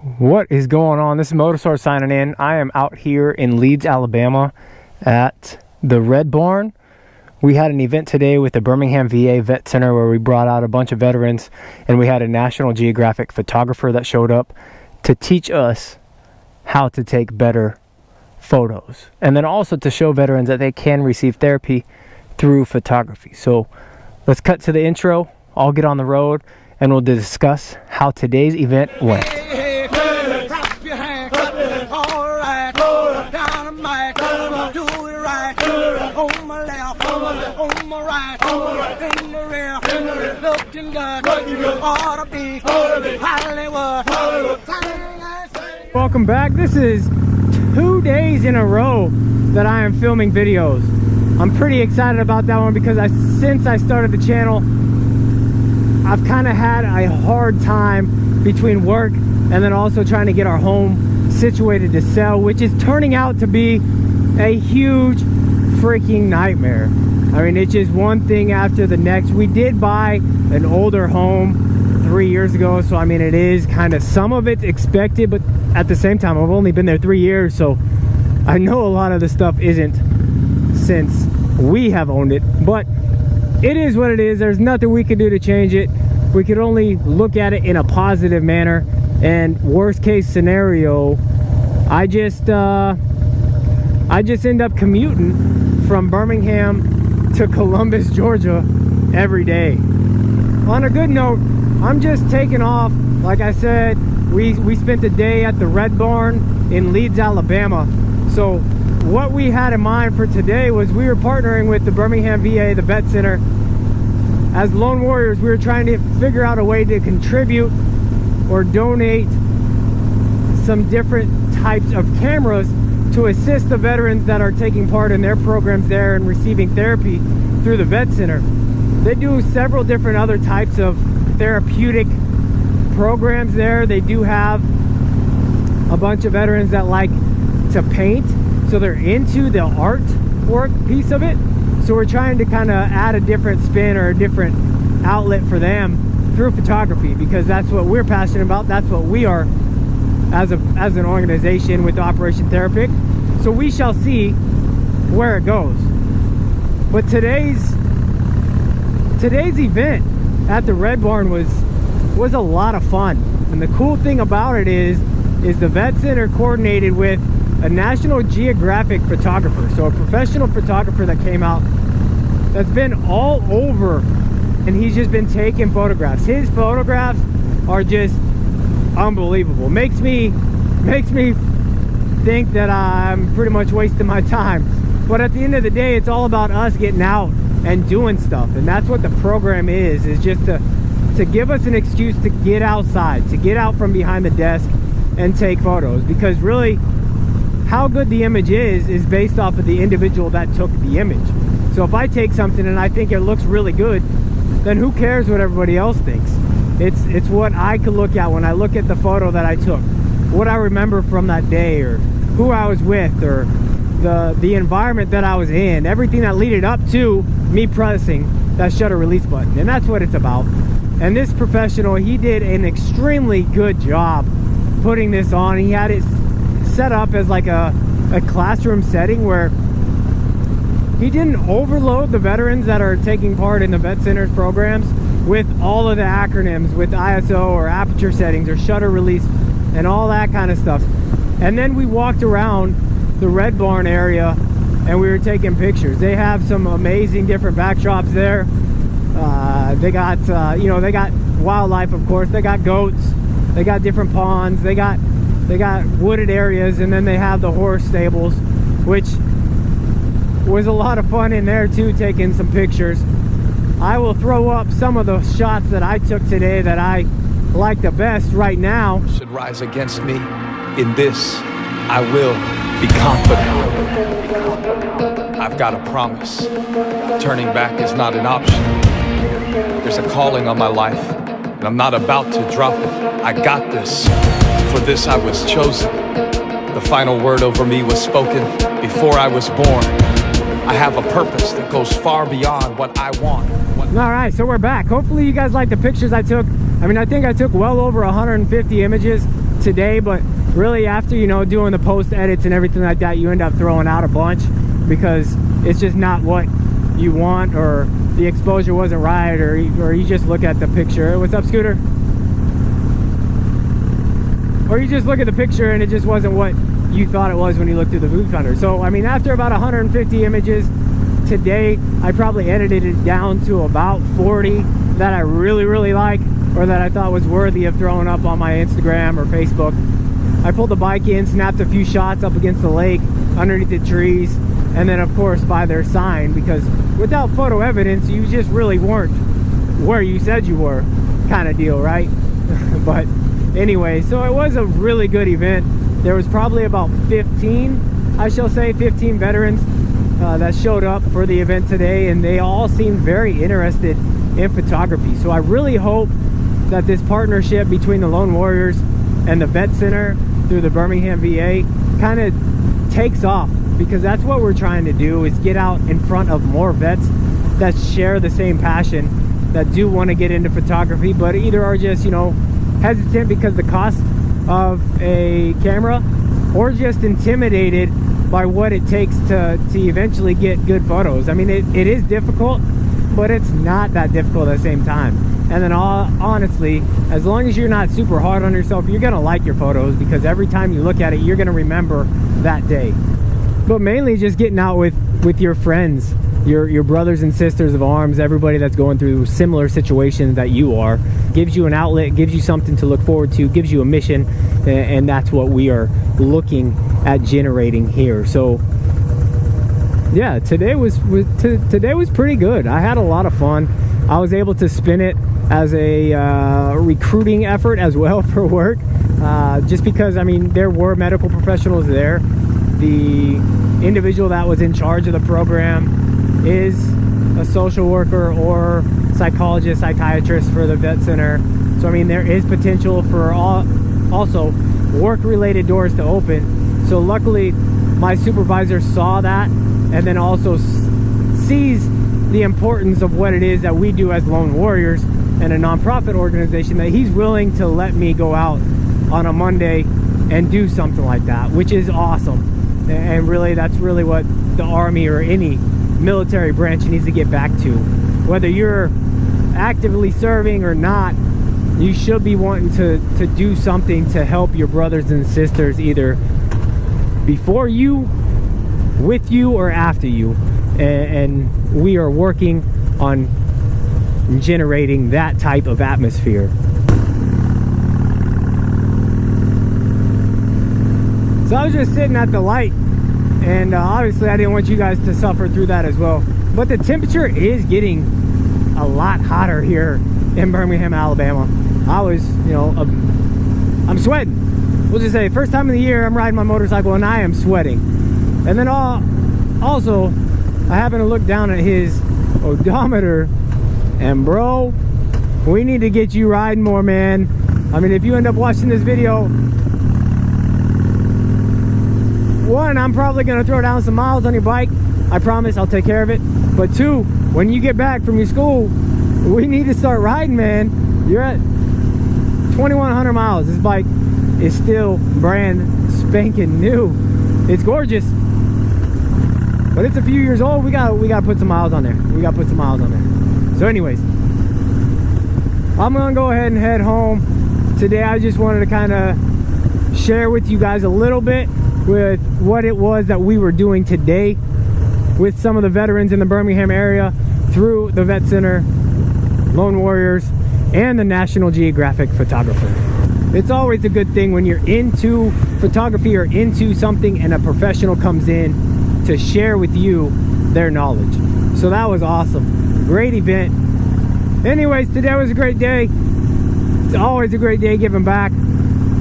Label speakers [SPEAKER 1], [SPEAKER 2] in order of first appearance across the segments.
[SPEAKER 1] What is going on? This is MOTOSARGE signing in. I am out here in Leeds, Alabama at the Red Barn. We had an event today with the Birmingham VA Vet Center where we brought out a bunch of veterans, and we had a National Geographic photographer that showed up to teach us how to take better photos, and then also to show veterans that they can receive therapy through photography. So let's cut to the intro. I'll get on the road and we'll discuss how today's event went. Welcome back. This is 2 days in a row that I am filming videos. I'm pretty excited about that one because since I started the channel, I've kind of had a hard time between work and then also trying to get our home situated to sell, which is turning out to be a huge freaking nightmare. I mean, it's just one thing after the next. We did buy an older home 3 years ago, so I mean, it is kind of, some of it's expected, but at the same time, I've only been there 3 years, so I know a lot of the stuff isn't since we have owned it, but it is what it is. There's nothing we can do to change it. We could only look at it in a positive manner, and worst case scenario, I just end up commuting from Birmingham to Columbus, Georgia every day. On a good note, I'm just taking off. Like I said, we spent the day at the Red Barn in Leeds, Alabama. So what we had in mind for today was we were partnering with the Birmingham VA, the Vet Center. As lone warriors, we were trying to figure out a way to contribute or donate some different types of cameras to assist the veterans that are taking part in their programs there and receiving therapy through the Vet Center. They do several different other types of therapeutic programs there. They do have a bunch of veterans that like to paint, so they're into the artwork piece of it. So we're trying to kind of add a different spin or a different outlet for them through photography, because that's what we're passionate about. That's what we are as an organization with Operation Therapic. So we shall see where it goes. But today's event at the Red Barn was a lot of fun. And the cool thing about it is the Vet Center coordinated with a National Geographic photographer, so a professional photographer that came out, that's been all over, and he's just been taking photographs. His photographs are just unbelievable. Makes me think that I'm pretty much wasting my time. But at the end of the day, it's all about us getting out and doing stuff, and that's what the program is just to give us an excuse to get outside, to get out from behind the desk and take photos. Because really, how good the image is based off of the individual that took the image. So if I take something and I think it looks really good, then who cares what everybody else thinks? It's what I could look at when I look at the photo that I took, what I remember from that day, or who I was with, or the environment that I was in, everything that leaded up to me pressing that shutter release button. And that's what it's about. And this professional, he did an extremely good job putting this on. He had it set up as like a classroom setting where he didn't overload the veterans that are taking part in the Vet Center's programs with all of the acronyms, with ISO or aperture settings or shutter release and all that kind of stuff. And then we walked around the Red Barn area and we were taking pictures. They have some amazing different backdrops there. They got they got wildlife, of course. They got goats, they got different ponds, they got wooded areas, and then they have the horse stables, which was a lot of fun in there too, taking some pictures. I will throw up some of the shots that I took today that I like the best right now.
[SPEAKER 2] Should rise against me. In this, I will be confident. I've got a promise. Turning back is not an option. There's a calling on my life, and I'm not about to drop it. I got this. For this I was chosen. The final word over me was spoken before I was born. I have a purpose that goes far beyond what I want.
[SPEAKER 1] All right, so we're back. Hopefully you guys like the pictures I took. I mean, I think I took well over 150 images today, but really after, you know, doing the post edits and everything like that, you end up throwing out a bunch because it's just not what you want, or the exposure wasn't right, or you just look at the picture. What's up, Scooter? Or you just look at the picture and it just wasn't what you thought it was when you looked through the viewfinder. So I mean, after about 150 images today, I probably edited it down to about 40 that I really like, or that I thought was worthy of throwing up on my Instagram or Facebook. I pulled the bike in, snapped a few shots up against the lake, underneath the trees, and then of course by their sign, because without photo evidence you just really weren't where you said you were, kind of deal, right? But anyway, so it was a really good event. There was probably about 15, I shall say 15 veterans that showed up for the event today, and they all seemed very interested in photography. So I really hope that this partnership between the Lone Warriors and the Vet Center through the Birmingham VA kind of takes off, because that's what we're trying to do, is get out in front of more vets that share the same passion, that do want to get into photography, but either are just, you know, hesitant because the cost of a camera, or just intimidated by what it takes to eventually get good photos. I mean, it is difficult, but it's not that difficult at the same time. And then honestly, as long as you're not super hard on yourself, you're gonna like your photos, because every time you look at it, you're gonna remember that day. But mainly just getting out with your friends, your brothers and sisters of arms, everybody that's going through similar situations that you are, gives you an outlet, gives you something to look forward to, gives you a mission, and that's what we are looking at generating here. So yeah, today was pretty good. I had a lot of fun. I was able to spin it as a recruiting effort as well for work, just because, I mean, there were medical professionals there. The individual that was in charge of the program is a social worker or psychologist, psychiatrist for the Vet Center. So I mean, there is potential for also work-related doors to open. So luckily my supervisor saw that, and then also sees the importance of what it is that we do as Lone Warriors and a nonprofit organization, that he's willing to let me go out on a Monday and do something like that, which is awesome. And really, that's really what the Army or any military branch needs to get back to. Whether you're actively serving or not, you should be wanting to do something to help your brothers and sisters, either before you, with you, or after you. And we are working on generating that type of atmosphere. So I was just sitting at the light, and obviously I didn't want you guys to suffer through that as well. But the temperature is getting a lot hotter here in Birmingham, Alabama. I was, you know, I'm sweating. We'll just say, first time of the year I'm riding my motorcycle and I am sweating. And then also, I happen to look down at his odometer, and bro, we need to get you riding more, man. I mean, if you end up watching this video, one, I'm probably gonna throw down some miles on your bike. I promise I'll take care of it. But two, when you get back from your school, we need to start riding, man. You're at 2,100 miles. This bike is still brand spanking new. It's gorgeous, but it's a few years old. We gotta put some miles on there. We gotta put some miles on there. So anyways, I'm gonna go ahead and head home. Today I just wanted to kind of share with you guys a little bit with what it was that we were doing today with some of the veterans in the Birmingham area through the Vet Center, Lone Warriors, and the National Geographic photographer. It's always a good thing when you're into photography or into something and a professional comes in to share with you their knowledge. So that was awesome. Great event. Anyways, today was a great day. It's always a great day giving back.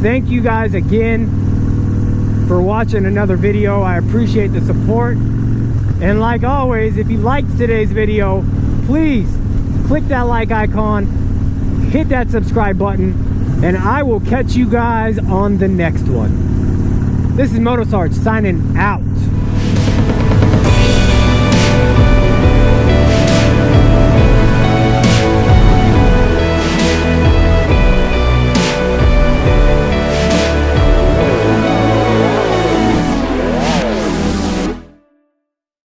[SPEAKER 1] Thank you guys again for watching another video. I appreciate the support. And like always, if you liked today's video, please click that like icon, hit that subscribe button, and I will catch you guys on the next one. This is MOTOSARGE signing out.